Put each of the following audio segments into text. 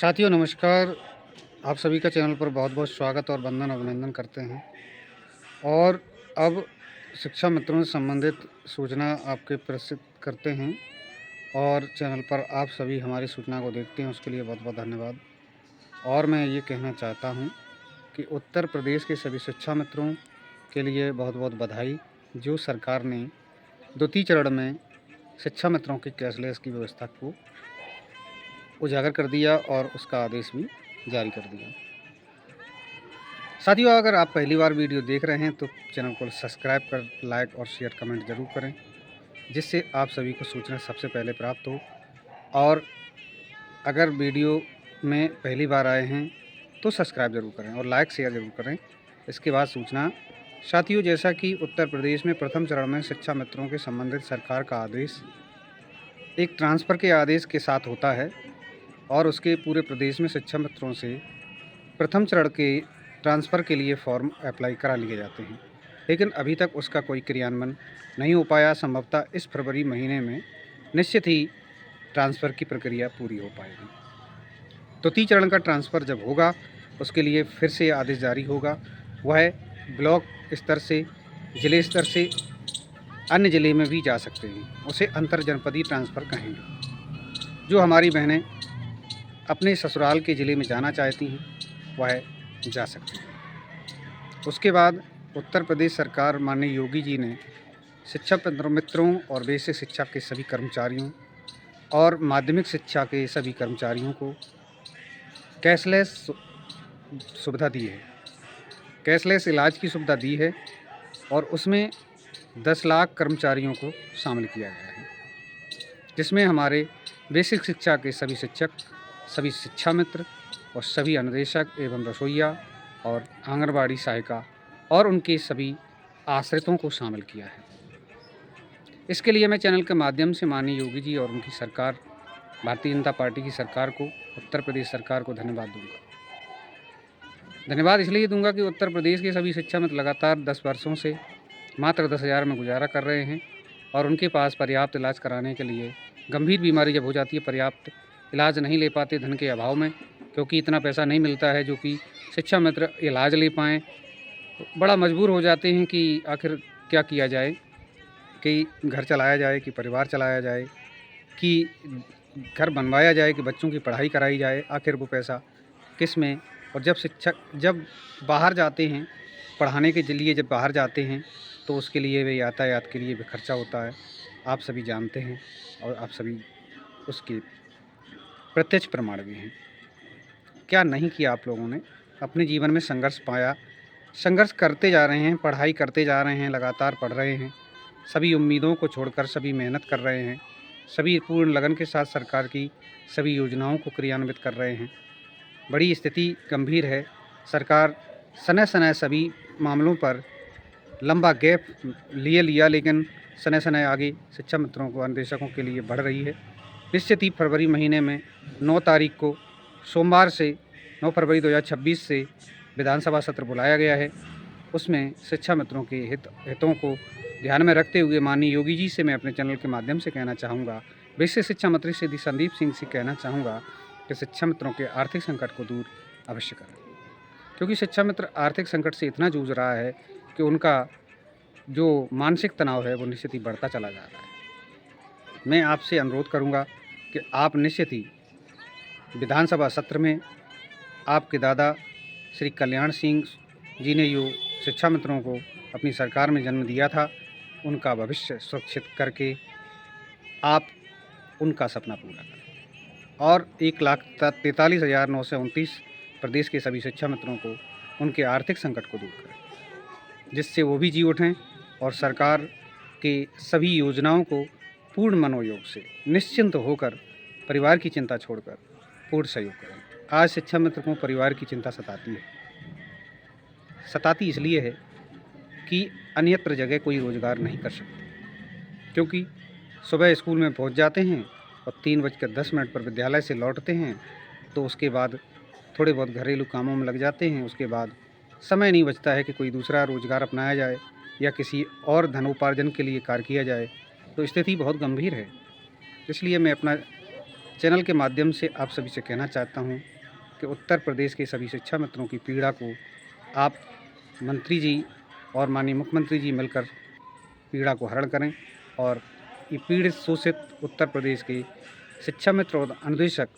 साथियों नमस्कार। आप सभी का चैनल पर बहुत बहुत स्वागत और वंदन अभिनंदन करते हैं। और अब शिक्षा मित्रों से संबंधित सूचना आपके प्रस्तुत करते हैं और चैनल पर आप सभी हमारी सूचना को देखते हैं, उसके लिए बहुत बहुत धन्यवाद। और मैं ये कहना चाहता हूँ कि उत्तर प्रदेश के सभी शिक्षा मित्रों के लिए बहुत बहुत बधाई, जो सरकार ने द्वितीय चरण में शिक्षा मित्रों के कैशलेस की व्यवस्था को उजागर कर दिया और उसका आदेश भी जारी कर दिया। साथियों, अगर आप पहली बार वीडियो देख रहे हैं तो चैनल को सब्सक्राइब कर लाइक और शेयर कमेंट ज़रूर करें, जिससे आप सभी को सूचना सबसे पहले प्राप्त हो। और अगर वीडियो में पहली बार आए हैं तो सब्सक्राइब ज़रूर करें और लाइक शेयर ज़रूर करें। इसके बाद सूचना साथियों, जैसा कि उत्तर प्रदेश में प्रथम चरण में शिक्षा मित्रों के संबंधित सरकार का आदेश एक ट्रांसफ़र के आदेश के साथ होता है और उसके पूरे प्रदेश में शिक्षा मित्रों से प्रथम चरण के ट्रांसफ़र के लिए फॉर्म अप्लाई करा लिए जाते हैं, लेकिन अभी तक उसका कोई क्रियान्वयन नहीं हो पाया। संभवतः इस फरवरी महीने में निश्चित ही ट्रांसफ़र की प्रक्रिया पूरी हो पाएगी। तो द्वितीय चरण का ट्रांसफ़र जब होगा उसके लिए फिर से आदेश जारी होगा। वह ब्लॉक स्तर से, ज़िले स्तर से अन्य ज़िले में भी जा सकते हैं। उसे अंतर जनपदीय ट्रांसफ़र कहेंगे। जो हमारी बहनें अपने ससुराल के ज़िले में जाना चाहती हैं वह जा सकते हैं। उसके बाद उत्तर प्रदेश सरकार माननीय योगी जी ने शिक्षा मित्रों और बेसिक शिक्षा के सभी कर्मचारियों और माध्यमिक शिक्षा के सभी कर्मचारियों को कैशलेस सुविधा दी है, कैशलेस इलाज की सुविधा दी है और उसमें 10 लाख कर्मचारियों को शामिल किया गया है, जिसमें हमारे बेसिक शिक्षा के सभी शिक्षक, सभी शिक्षा मित्र और सभी अनुदेशक एवं रसोइया और आंगनबाड़ी सहायिका और उनके सभी आश्रितों को शामिल किया है। इसके लिए मैं चैनल के माध्यम से माननीय योगी जी और उनकी सरकार, भारतीय जनता पार्टी की सरकार को, उत्तर प्रदेश सरकार को धन्यवाद दूंगा। धन्यवाद इसलिए दूंगा कि उत्तर प्रदेश के सभी शिक्षा मित्र लगातार 10 वर्षों से मात्र 10,000 में गुजारा कर रहे हैं और उनके पास पर्याप्त इलाज कराने के लिए, गंभीर बीमारी जब हो जाती है, पर्याप्त इलाज नहीं ले पाते धन के अभाव में, क्योंकि इतना पैसा नहीं मिलता है जो कि शिक्षा मित्र इलाज ले पाएँ। बड़ा मजबूर हो जाते हैं कि आखिर क्या किया जाए, कि घर चलाया जाए, कि परिवार चलाया जाए, कि घर बनवाया जाए, कि बच्चों की पढ़ाई कराई जाए, आखिर वो पैसा किस में। और जब शिक्षक जब बाहर जाते हैं पढ़ाने के लिए, जब बाहर जाते हैं तो उसके लिए वे यातायात के लिए भी खर्चा होता है, आप सभी जानते हैं और आप सभी उसके प्रत्यक्ष प्रमाण भी हैं। क्या नहीं किया आप लोगों ने, अपने जीवन में संघर्ष पाया, संघर्ष करते जा रहे हैं, पढ़ाई करते जा रहे हैं, लगातार पढ़ रहे हैं, सभी उम्मीदों को छोड़कर सभी मेहनत कर रहे हैं, सभी पूर्ण लगन के साथ सरकार की सभी योजनाओं को क्रियान्वित कर रहे हैं। बड़ी स्थिति गंभीर है। सरकार समय समय सभी मामलों पर लंबा गैप लिया, लेकिन समय समय आगे शिक्षा मित्रों को, अनुदेशकों के लिए बढ़ रही है। निश्चित ही फरवरी महीने में 9 तारीख को सोमवार से 9 फरवरी 2026 से विधानसभा सत्र बुलाया गया है। उसमें शिक्षा मित्रों के हितों को ध्यान में रखते हुए माननीय योगी जी से मैं अपने चैनल के माध्यम से कहना चाहूँगा, बेसिक शिक्षा मंत्री श्री संदीप सिंह से कहना चाहूँगा कि शिक्षा मित्रों के आर्थिक संकट को दूर अवश्य करें, क्योंकि शिक्षा मित्र आर्थिक संकट से इतना जूझ रहा है कि उनका जो मानसिक तनाव है वो निश्चित ही बढ़ता चला जा रहा है। मैं आपसे अनुरोध करूँगा कि आप निश्चित ही विधानसभा सत्र में आपके दादा श्री कल्याण सिंह जी ने जो शिक्षा मित्रों को अपनी सरकार में जन्म दिया था, उनका भविष्य सुरक्षित करके आप उनका सपना पूरा करें और 1,43,929 प्रदेश के सभी शिक्षा मित्रों को उनके आर्थिक संकट को दूर करें, जिससे वो भी जी उठें और सरकार के सभी योजनाओं को पूर्ण मनोयोग से निश्चिंत होकर परिवार की चिंता छोड़कर पूर्ण सहयोग करें। आज शिक्षा मित्र को परिवार की चिंता सताती है, सताती इसलिए है कि अन्यत्र जगह कोई रोज़गार नहीं कर सकते, क्योंकि सुबह स्कूल में पहुंच जाते हैं और 3:10 पर विद्यालय से लौटते हैं, तो उसके बाद थोड़े बहुत घरेलू कामों में लग जाते हैं। उसके बाद समय नहीं बचता है कि कोई दूसरा रोज़गार अपनाया जाए या किसी और धनोपार्जन के लिए कार्य किया जाए। तो स्थिति बहुत गंभीर है। इसलिए मैं अपना चैनल के माध्यम से आप सभी से कहना चाहता हूँ कि उत्तर प्रदेश के सभी शिक्षा मित्रों की पीड़ा को आप मंत्री जी और माननीय मुख्यमंत्री जी मिलकर पीड़ा को हरण करें और ये पीड़ित शोषित उत्तर प्रदेश के शिक्षा मित्र और अनुदेशक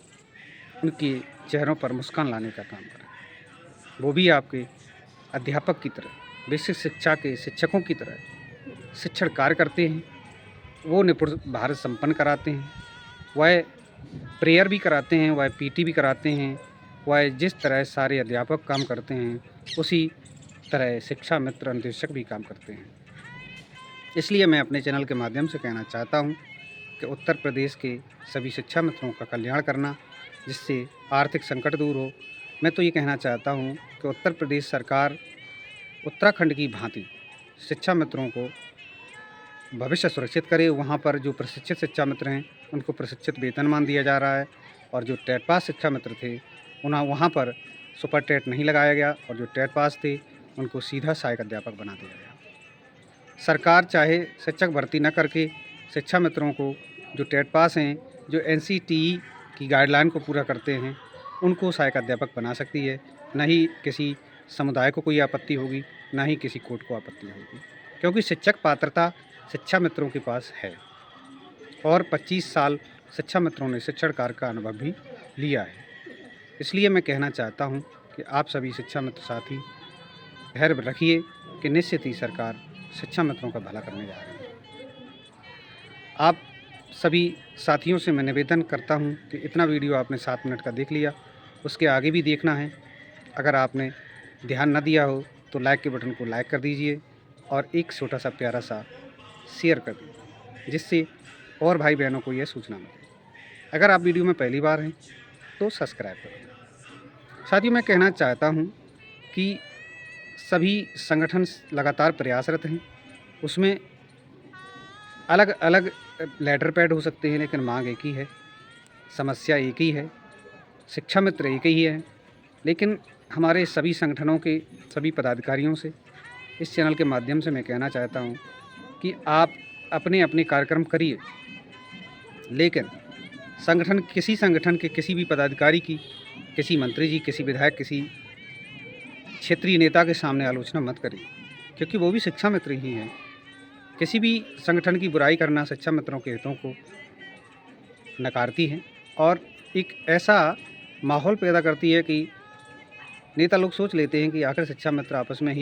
उनके चेहरों पर मुस्कान लाने का काम करें। वो भी आपके अध्यापक की तरह, बेसिक शिक्षा के शिक्षकों की तरह शिक्षण कार्य करते हैं। वो निपुण भारत संपन्न कराते हैं, वह प्रेयर भी कराते हैं, वह पीटी भी कराते हैं, वह जिस तरह सारे अध्यापक काम करते हैं उसी तरह शिक्षा मित्र अनुदेशक भी काम करते हैं। इसलिए मैं अपने चैनल के माध्यम से कहना चाहता हूं कि उत्तर प्रदेश के सभी शिक्षा मित्रों का कल्याण करना, जिससे आर्थिक संकट दूर हो। मैं तो ये कहना चाहता हूं कि उत्तर प्रदेश सरकार उत्तराखंड की भांति शिक्षा मित्रों को भविष्य सुरक्षित करे। वहाँ पर जो प्रशिक्षित शिक्षा मित्र हैं उनको प्रशिक्षित वेतनमान दिया जा रहा है और जो टेट पास शिक्षा मित्र थे उन्हें वहाँ पर सुपर टेट नहीं लगाया गया और जो टेट पास थे उनको सीधा सहायक अध्यापक बना दिया गया। सरकार चाहे शिक्षक भर्ती न करके शिक्षा मित्रों को जो टेट पास हैं, जो NCTE की गाइडलाइन को पूरा करते हैं, उनको सहायक अध्यापक बना सकती है। न ही किसी समुदाय को कोई आपत्ति होगी, न ही किसी कोर्ट को आपत्ति होगी, क्योंकि शिक्षक पात्रता शिक्षा मित्रों के पास है और 25 साल शिक्षा मित्रों ने शिक्षण कार्य का अनुभव भी लिया है। इसलिए मैं कहना चाहता हूं कि आप सभी शिक्षा मित्र साथी धैर्य रखिए कि निश्चित ही सरकार शिक्षा मित्रों का भला करने जा रही है। आप सभी साथियों से मैं निवेदन करता हूं कि इतना वीडियो आपने 7 मिनट का देख लिया, उसके आगे भी देखना है। अगर आपने ध्यान न दिया हो तो लाइक के बटन को लाइक कर दीजिए और एक छोटा सा प्यारा सा शेयर कर दीजिए, जिससे और भाई बहनों को यह सूचना मिले। अगर आप वीडियो में पहली बार हैं तो सब्सक्राइब करें। साथियों, मैं कहना चाहता हूं कि सभी संगठन लगातार प्रयासरत हैं। उसमें अलग अलग लेटर पैड हो सकते हैं, लेकिन मांग एक ही है, समस्या एक ही है, शिक्षा मित्र एक ही है। लेकिन हमारे सभी संगठनों के सभी पदाधिकारियों से इस चैनल के माध्यम से मैं कहना चाहता हूं कि आप अपने अपने कार्यक्रम करिए, लेकिन किसी संगठन के किसी भी पदाधिकारी की, किसी मंत्री जी, किसी विधायक, किसी क्षेत्रीय नेता के सामने आलोचना मत करिए, क्योंकि वो भी शिक्षा मित्र ही हैं। किसी भी संगठन की बुराई करना शिक्षा मित्रों के हितों को नकारती है और एक ऐसा माहौल पैदा करती है कि नेता लोग सोच लेते हैं कि आखिर शिक्षा मित्र आपस में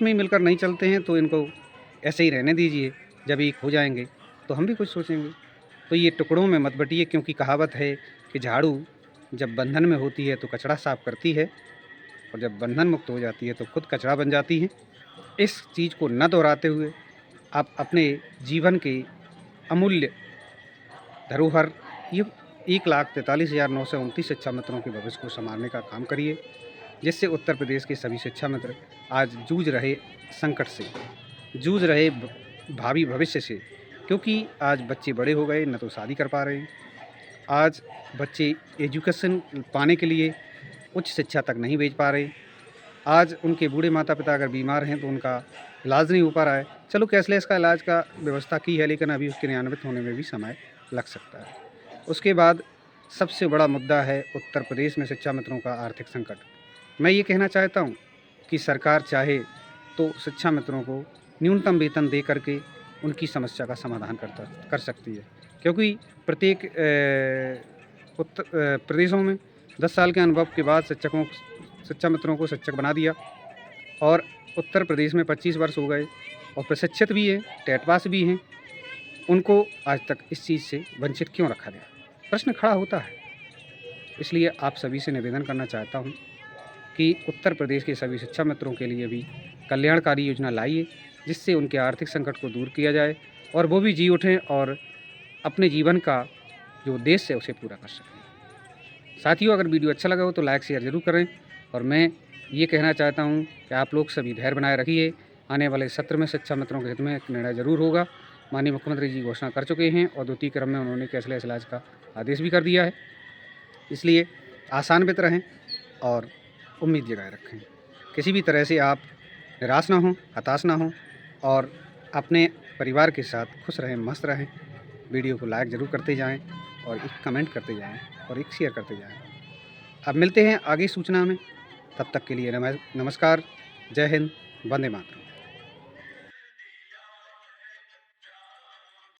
ही मिलकर नहीं चलते हैं, तो इनको ऐसे ही रहने दीजिए, जब एक हो जाएंगे तो हम भी कुछ सोचेंगे। तो ये टुकड़ों में मत बटिए, क्योंकि कहावत है कि झाड़ू जब बंधन में होती है तो कचरा साफ करती है और जब बंधन मुक्त हो जाती है तो खुद कचरा बन जाती है। इस चीज़ को न दोहराते हुए आप अपने जीवन के अमूल्य धरोहर ये 1,43,929 शिक्षा मित्रों के भविष्य को संभालने का काम करिए, जिससे उत्तर प्रदेश के सभी शिक्षा मित्र आज जूझ रहे संकट से, जूझ रहे भावी भविष्य से, क्योंकि आज बच्चे बड़े हो गए, न तो शादी कर पा रहे हैं। आज बच्चे एजुकेशन पाने के लिए उच्च शिक्षा तक नहीं भेज पा रहे। आज उनके बूढ़े माता पिता अगर बीमार हैं तो उनका इलाज नहीं हो पा रहा है। चलो कैशलेस का इलाज का व्यवस्था की है, लेकिन अभी उसके क्रियान्वित होने में भी समय लग सकता है। उसके बाद सबसे बड़ा मुद्दा है उत्तर प्रदेश में शिक्षा मित्रों का आर्थिक संकट। मैं ये कहना चाहता हूँ कि सरकार चाहे तो शिक्षा मित्रों को न्यूनतम वेतन दे करके उनकी समस्या का समाधान कर सकती है, क्योंकि प्रत्येक प्रदेशों में 10 साल के अनुभव के बाद शिक्षा मित्रों को शिक्षक बना दिया और उत्तर प्रदेश में 25 वर्ष हो गए और प्रशिक्षित भी हैं, टेट पास भी हैं, उनको आज तक इस चीज़ से वंचित क्यों रखा गया? प्रश्न खड़ा होता है। इसलिए आप सभी से निवेदन करना चाहता हूं कि उत्तर प्रदेश के सभी शिक्षा मित्रों के लिए भी कल्याणकारी योजना लाइए, जिससे उनके आर्थिक संकट को दूर किया जाए और वो भी जी उठें और अपने जीवन का जो उद्देश्य है उसे पूरा कर सकें। साथियों, अगर वीडियो अच्छा लगा हो तो लाइक शेयर ज़रूर करें और मैं ये कहना चाहता हूँ कि आप लोग सभी धैर्य बनाए रखिए। आने वाले सत्र में शिक्षा मित्रों के हित में एक निर्णय ज़रूर होगा। माननीय मुख्यमंत्री जी घोषणा कर चुके हैं और द्वितीय क्रम में उन्होंने कैशलेस इलाज का आदेश भी कर दिया है। इसलिए आशान्वित रहें और उम्मीद जगाए रखें। किसी भी तरह से आप निराश ना हों, हताश ना हों और अपने परिवार के साथ खुश रहें, मस्त रहें। वीडियो को लाइक ज़रूर करते जाएं और एक कमेंट करते जाएं और एक शेयर करते जाएं। अब मिलते हैं आगे सूचना में, तब तक के लिए नमस्कार, जय हिंद, वंदे मातरम।